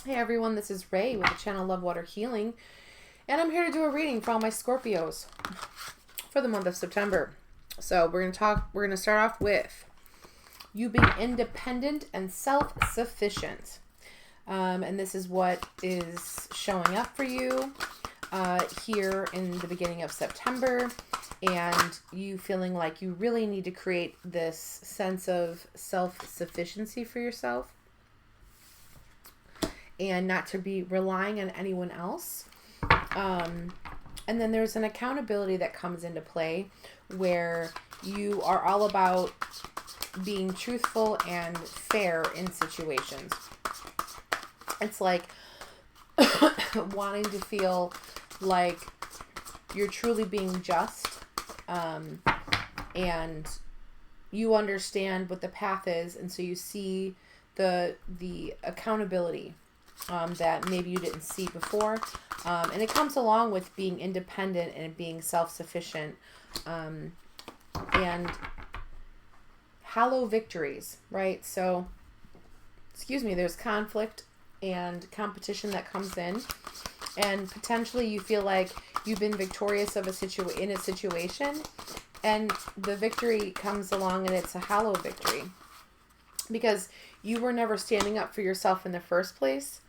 Hey everyone, this is Ray with the channel LovewaterHealing, and I'm here to do a reading for all my Scorpios for the month of September. So we're going to start off with you being independent and self-sufficient. And this is what is showing up for you here in the beginning of September, and you feeling like you really need to create this sense of self-sufficiency for yourself and not to be relying on anyone else. And then there's an accountability that comes into play where you are all about being truthful and fair in situations. It's like wanting to feel like you're truly being just, and you understand what the path is, and so you see the accountability that maybe you didn't see before, and it comes along with being independent and being self-sufficient, and hollow victories, right? So, there's conflict and competition that comes in, and potentially you feel like you've been victorious in a situation, and the victory comes along and it's a hollow victory because you were never standing up for yourself in the first place.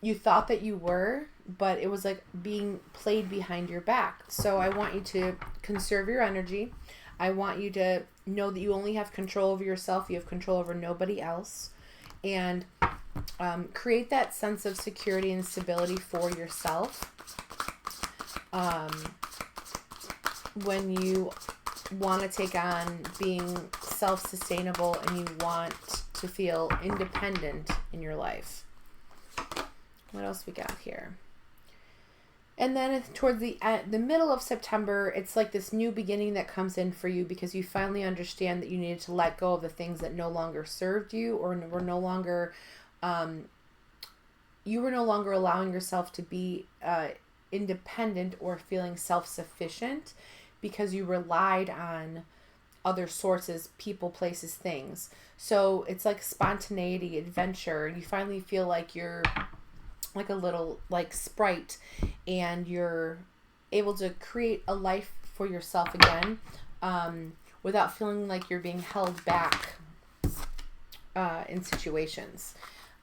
You thought that you were, but it was like being played behind your back. So I want you to conserve your energy. I want you to know that you only have control over yourself. You have control over nobody else. And create that sense of security and stability for yourself. When you want to take on being self-sustainable and you want to feel independent in your life. What else we got here? And then towards the middle of September, it's like this new beginning that comes in for you because you finally understand that you needed to let go of the things that no longer served you, or were no longer, you were no longer allowing yourself to be independent or feeling self-sufficient because you relied on other sources, people, places, things. So it's like spontaneity, adventure. You finally feel like you're like a little like Sprite, and you're able to create a life for yourself again, without feeling like you're being held back in situations.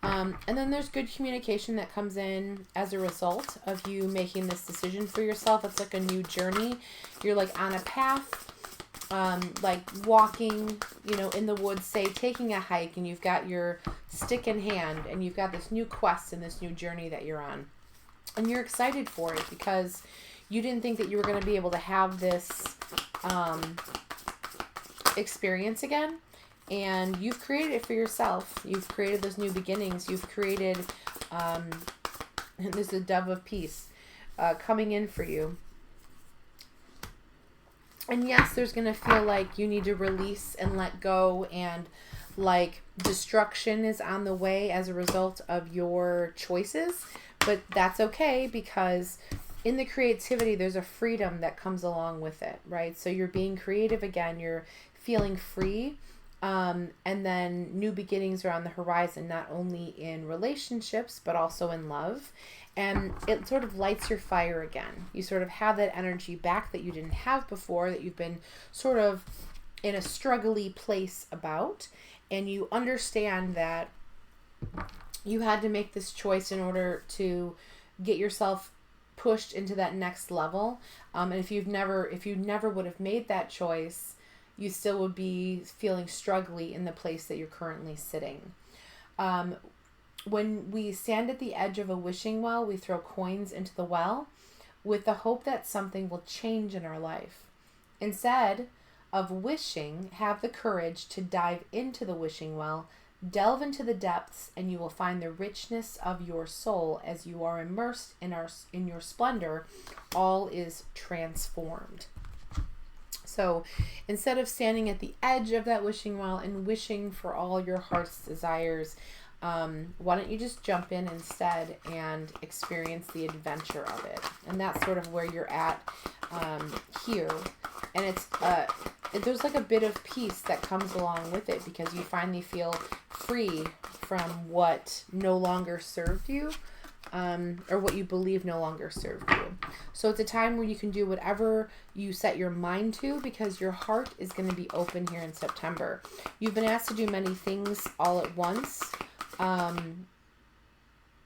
And then there's good communication that comes in as a result of you making this decision for yourself. It's like a new journey. You're like on a path, like walking, in the woods, say taking a hike, and you've got your stick in hand and you've got this new quest and this new journey that you're on. And you're excited for it because you didn't think that you were going to be able to have this experience again. And you've created it for yourself. You've created those new beginnings. You've created, there's a dove of peace coming in for you. And yes, there's going to feel like you need to release and let go, and like destruction is on the way as a result of your choices. But that's okay, because in the creativity, there's a freedom that comes along with it, right? So you're being creative again. You're feeling free. And then new beginnings are on the horizon, not only in relationships, but also in love. And it sort of lights your fire again. You sort of have that energy back that you didn't have before, that you've been sort of in a struggly place about. And you understand that you had to make this choice in order to get yourself pushed into that next level. And if you never would have made that choice, you still would be feeling struggly in the place that you're currently sitting. When we stand at the edge of a wishing well, we throw coins into the well with the hope that something will change in our life. Instead of wishing, have the courage to dive into the wishing well, delve into the depths, and you will find the richness of your soul as you are immersed in your splendor. All is transformed. So instead of standing at the edge of that wishing well and wishing for all your heart's desires, why don't you just jump in instead and experience the adventure of it? And that's sort of where you're at here. And it's there's like a bit of peace that comes along with it because you finally feel free from what no longer served you, or what you believe no longer served you. So it's a time where you can do whatever you set your mind to, because your heart is going to be open here in September. You've been asked to do many things all at once.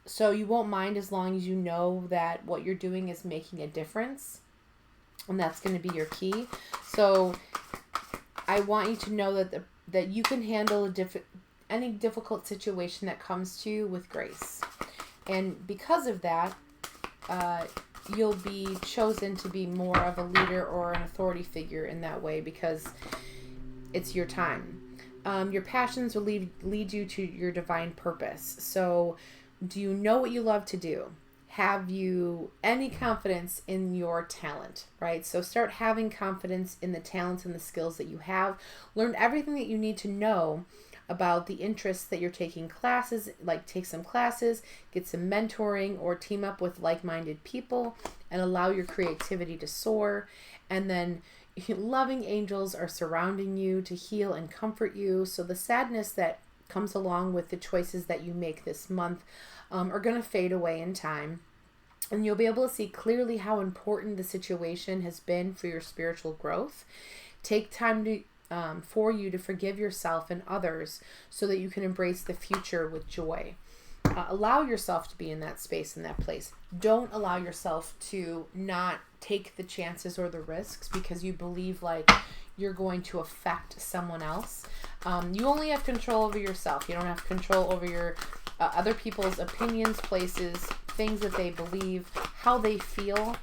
So you won't mind as long as you know that what you're doing is making a difference. And that's going to be your key. So I want you to know that you can handle any difficult situation that comes to you with grace. And because of that, you'll be chosen to be more of a leader or an authority figure in that way, because it's your time. Your passions will lead you to your divine purpose. So do you know what you love to do? Have you any confidence in your talent, right? So start having confidence in the talents and the skills that you have. Learn everything that you need to know about the interests that you're taking classes, like take some classes, get some mentoring, or team up with like-minded people and allow your creativity to soar. And then loving angels are surrounding you to heal and comfort you. So the sadness that comes along with the choices that you make this month are going to fade away in time. And you'll be able to see clearly how important the situation has been for your spiritual growth. Take time to for you to forgive yourself and others so that you can embrace the future with joy. Allow yourself to be in that space, in that place. Don't allow yourself to not take the chances or the risks because you believe like you're going to affect someone else. You only have control over yourself. You don't have control over your other people's opinions, places, things that they believe, how they feel.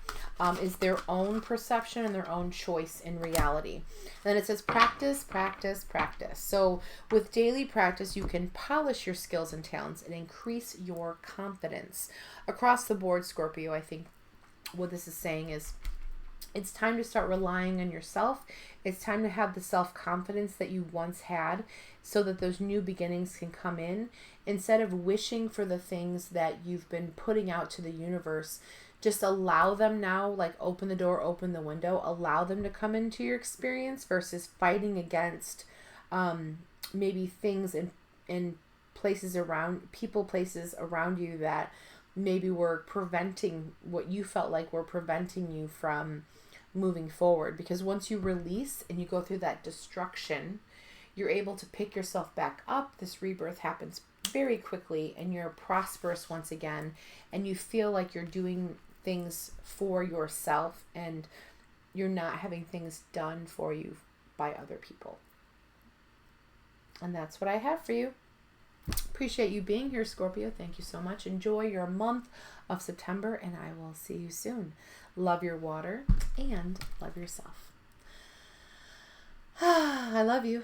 Is their own perception and their own choice in reality. Then it says practice, practice, practice. So with daily practice, you can polish your skills and talents and increase your confidence. Across the board, Scorpio, I think what this is saying is it's time to start relying on yourself. It's time to have the self-confidence that you once had so that those new beginnings can come in. Instead of wishing for the things that you've been putting out to the universe, just allow them now, like open the door, open the window, allow them to come into your experience versus fighting against maybe things in places around, places around you that maybe were preventing what you felt like were preventing you from moving forward. Because once you release and you go through that destruction, you're able to pick yourself back up. This rebirth happens very quickly and you're prosperous once again, and you feel like you're doing things for yourself and you're not having things done for you by other people. And that's what I have for you. Appreciate you being here, Scorpio. Thank you so much. Enjoy your month of September, and I will see you soon. Love your water and love yourself. I love you.